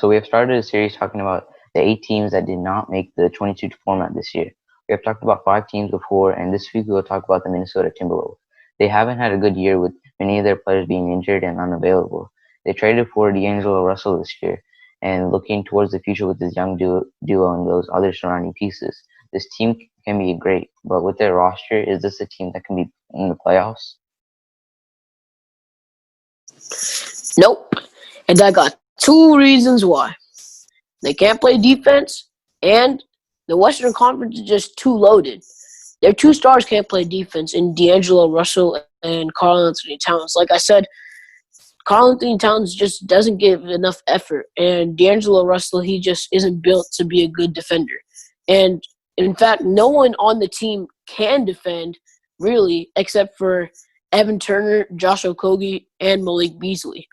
So we have started a series talking about the 8 teams that did not make the 22 format this year. We have talked about 5 teams before, and this week we will talk about the Minnesota Timberwolves. They haven't had a good year with many of their players being injured and unavailable. They traded for D'Angelo Russell this year, and looking towards the future with this young duo and those other surrounding pieces, this team can be great. But with their roster, is this a team that can be in the playoffs? Nope. And I got two reasons why. They can't play defense, and the Western Conference is just too loaded. Their two stars can't play defense in D'Angelo Russell and Karl Anthony Towns. Like I said, Karl Anthony Towns just doesn't give enough effort, and D'Angelo Russell, he just isn't built to be a good defender. And in fact, no one on the team can defend, really, except for Evan Turner, Josh Okogie, and Malik Beasley.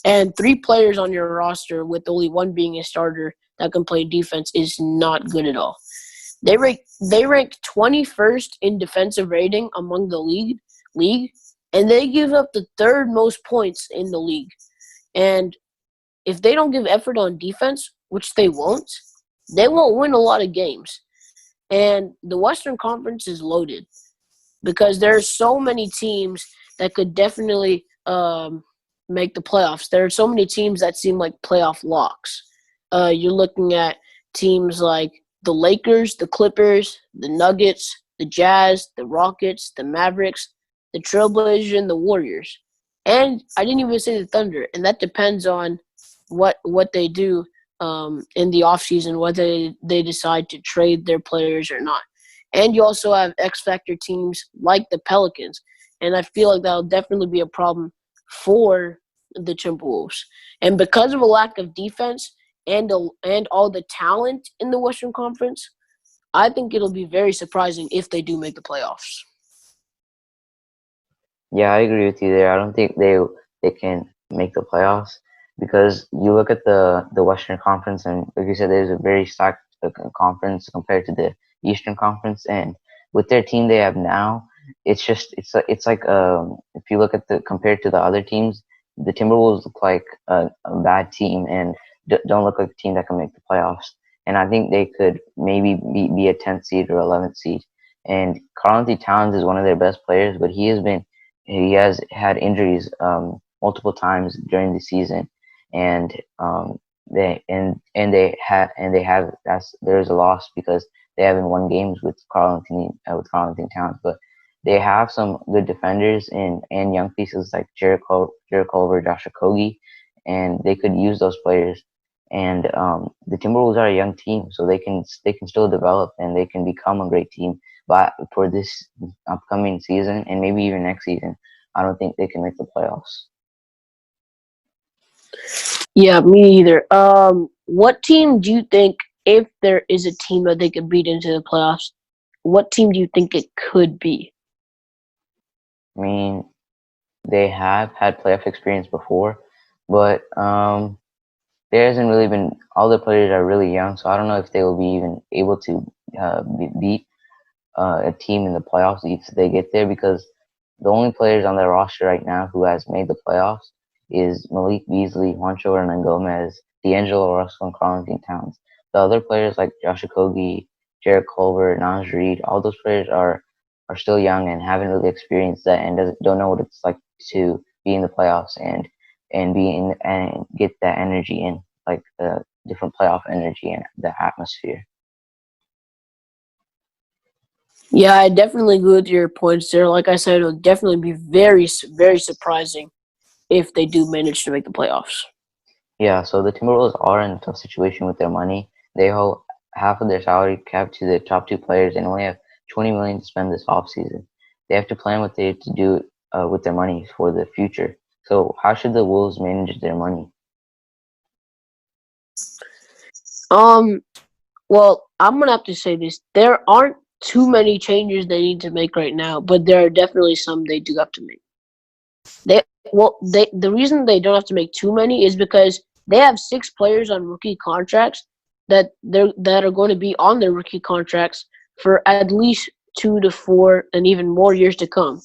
And three players on your roster with only one being a starter that can play defense is not good at all. They rank 21st in defensive rating among the league, and they give up the third most points in the league. And if they don't give effort on defense, which they won't win a lot of games. And the Western Conference is loaded because there are so many teams that could definitely make the playoffs. There are so many teams that seem like playoff locks. You're looking at teams like the Lakers, the Clippers, the Nuggets, the Jazz, the Rockets, the Mavericks, the Trailblazers, and the Warriors. And I didn't even say the Thunder, and that depends on what they do in the offseason, whether they decide to trade their players or not. And you also have X Factor teams like the Pelicans, and I feel like that'll definitely be a problem for the Timberwolves. And because of a lack of defense and all the talent in the Western Conference, I think it'll be very surprising if they do make the playoffs. Yeah, I agree with you there. I don't think they can make the playoffs because you look at the Western Conference, and like you said, there's a very stacked conference compared to the Eastern Conference, and with their team they have now, it's like if you look at the compared to the other teams, the Timberwolves look like a bad team and don't look like a team that can make the playoffs. And I think they could maybe be a 10th seed or 11th seed. And Karl Anthony Towns is one of their best players, but he has had injuries multiple times during the season, and they have that's there's a loss because they haven't won games with Karl Anthony Towns, but they have some good defenders and young pieces like Jared Culver, Josh Okogie, and they could use those players. And the Timberwolves are a young team, so they can still develop and they can become a great team. But for this upcoming season and maybe even next season, I don't think they can make the playoffs. Yeah, me either. What team do you think, if there is a team that they could beat into the playoffs, what team do you think it could be? I mean, they have had playoff experience before, but there hasn't really been. All the players are really young, so I don't know if they will be even able to beat a team in the playoffs if they get there, because the only players on their roster right now who has made the playoffs is Malik Beasley, Juancho Hernan-Gomez, D'Angelo Russell, and Karl Anthony Towns. The other players like Josh Okogie, Jared Culver, Naz Reid, all those players are still young and haven't really experienced that and don't know what it's like to be in the playoffs and be in and get that energy in, like the different playoff energy and the atmosphere. Yeah, I definitely agree with your points there. Like I said, it'll definitely be very, very surprising if they do manage to make the playoffs. Yeah, so the Timberwolves are in a tough situation with their money. They hold half of their salary cap to the top two players and only have 20 million to spend this offseason. They have to plan what they have to do with their money for the future. So how should the Wolves manage their money? Um, well, I'm gonna have to say this: there aren't too many changes they need to make right now, but there are definitely some they do have to make. The reason they don't have to make too many is because they have 6 players on rookie contracts that are going to be on their rookie contracts for at least 2 to 4 and even more years to come.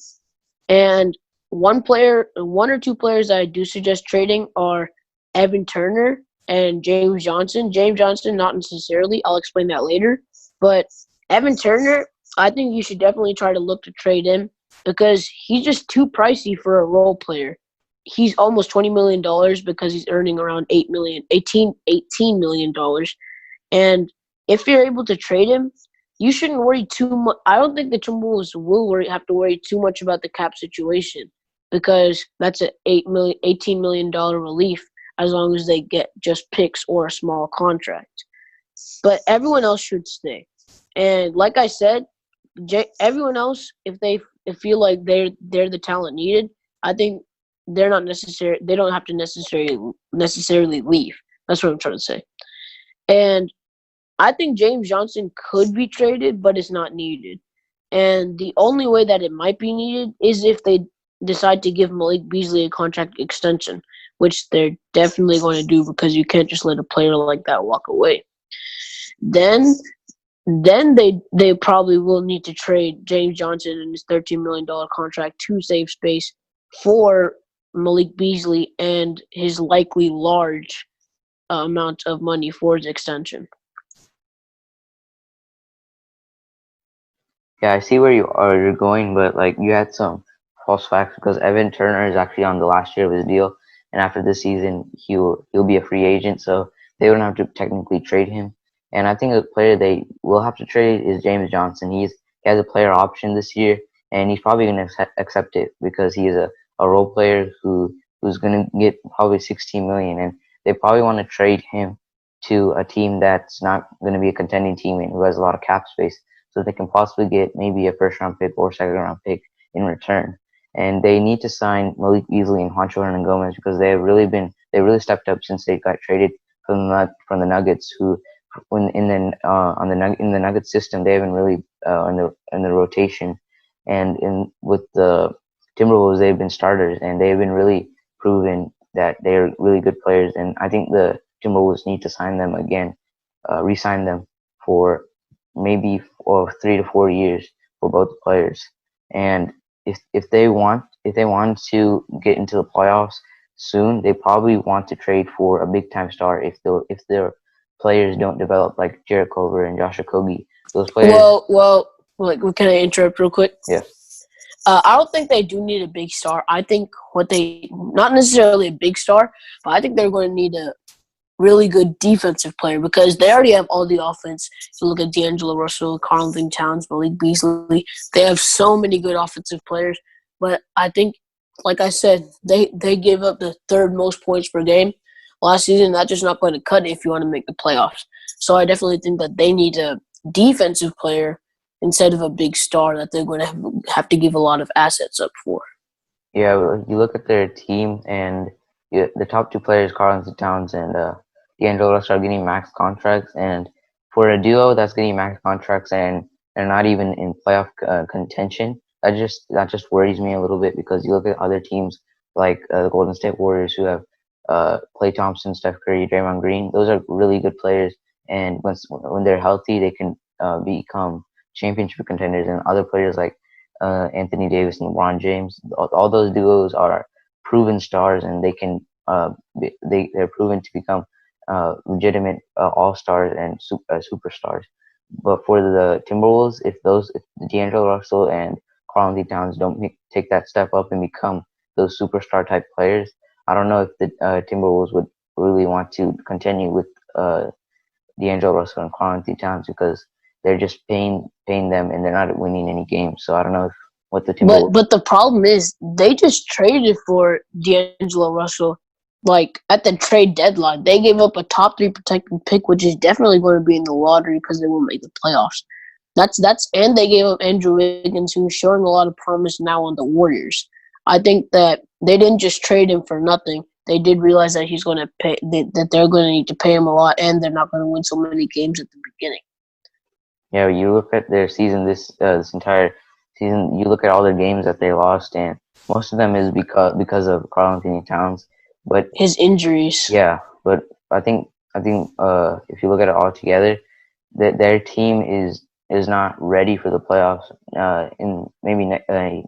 And one or two players that I do suggest trading are Evan Turner and James Johnson. James Johnson, not necessarily. I'll explain that later. But Evan Turner, I think you should definitely try to look to trade him because he's just too pricey for a role player. He's almost $20 million because he's earning around 18 million dollars. And if you're able to trade him, you shouldn't worry too much. I don't think the Timberwolves will have to worry too much about the cap situation because that's an $18 million relief as long as they get just picks or a small contract. But everyone else should stay. And like I said, everyone else, if they feel like they're the talent needed, I think they're not necessary. They don't have to necessarily leave. That's what I'm trying to say. And I think James Johnson could be traded, but it's not needed. And the only way that it might be needed is if they decide to give Malik Beasley a contract extension, which they're definitely going to do because you can't just let a player like that walk away. Then they probably will need to trade James Johnson and his $13 million contract to save space for Malik Beasley and his likely large amount of money for his extension. Yeah, I see where you're going, but like you had some false facts because Evan Turner is actually on the last year of his deal, and after this season he'll be a free agent, so they don't have to technically trade him. And I think a player they will have to trade is James Johnson. He has a player option this year, and he's probably going to accept it because he is a role player who's going to get probably 16 million, and they probably want to trade him to a team that's not going to be a contending team and who has a lot of cap space so they can possibly get maybe a first round pick or second round pick in return. And they need to sign Malik Beasley and Juancho Hernangomez because they really stepped up since they got traded from the Nuggets, who when in the on the in the Nuggets system they haven't really in the rotation, and in with the Timberwolves they've been starters and they've been really proven that they're really good players. And I think the Timberwolves need to sign them again, re-sign them for maybe 3 to 4 years for both players. And if they want to get into the playoffs soon, they probably want to trade for a big time star if their players don't develop like Jarrett Culver and Josh Okogie. Those players. Like, can I interrupt real quick? Yeah. I don't think they do need a big star. I think not necessarily a big star, but I think they're going to need a really good defensive player because they already have all the offense. You look at D'Angelo Russell, Karl-Anthony Towns, Malik Beasley. They have so many good offensive players. But I think, like I said, they gave up the third most points per game last season. That's just not going to cut it if you want to make the playoffs. So I definitely think that they need a defensive player instead of a big star that they're going to have to give a lot of assets up for. Yeah, you look at their team, and the top two players, Karl-Anthony Towns and D'Angelo Russell, are getting max contracts. And for a duo that's getting max contracts and they're not even in playoff contention, that just worries me a little bit because you look at other teams like the Golden State Warriors who have Klay Thompson, Steph Curry, Draymond Green. Those are really good players, and when they're healthy, they can become championship contenders. And other players like Anthony Davis and LeBron James. All those duos are proven stars, and they can they're proven to become legitimate all stars and superstars. But for the Timberwolves, if D'Angelo Russell and Karl-Anthony Towns don't take that step up and become those superstar type players, I don't know if the Timberwolves would really want to continue with D'Angelo Russell and Karl-Anthony Towns because they're just paying them and they're not winning any games. So I don't know if what the Timberwolves. But the problem is they just traded for D'Angelo Russell like at the trade deadline. They gave up a top three protected pick, which is definitely going to be in the lottery because they won't make the playoffs. That's and they gave up Andrew Wiggins, who's showing a lot of promise now on the Warriors. I think that they didn't just trade him for nothing. They did realize that he's going to pay that they're going to need to pay him a lot, and they're not going to win so many games at the beginning. Yeah, you look at their season this entire season. You look at all their games that they lost, and most of them is because of Karl-Anthony Towns. But his injuries. yeah, but I think if you look at it all together, that their team is not ready for the playoffs in maybe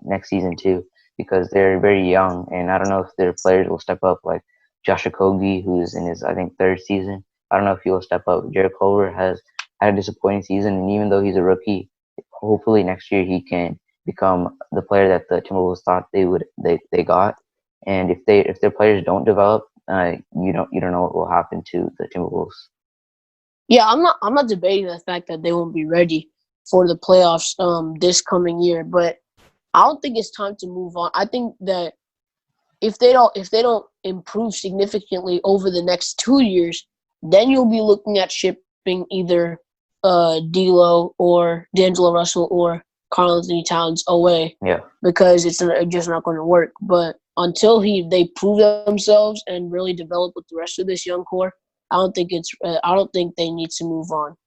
next season too because they're very young, and I don't know if their players will step up like Josh Okogie, who's in his I think third season. I don't know if he'll step up. Jared Culver has had a disappointing season, and even though he's a rookie, hopefully next year he can become the player that the Timberwolves thought they got. And if their players don't develop, you don't know what will happen to the Timberwolves. Yeah, I'm not debating the fact that they won't be ready for the playoffs this coming year, but I don't think it's time to move on. I think that if they don't improve significantly over the next 2 years, then you'll be looking at shipping either D'Lo or D'Angelo Russell or Karl Anthony Towns away Yeah. because it's just not going to work. But until they prove themselves and really develop with the rest of this young core, I don't think they need to move on.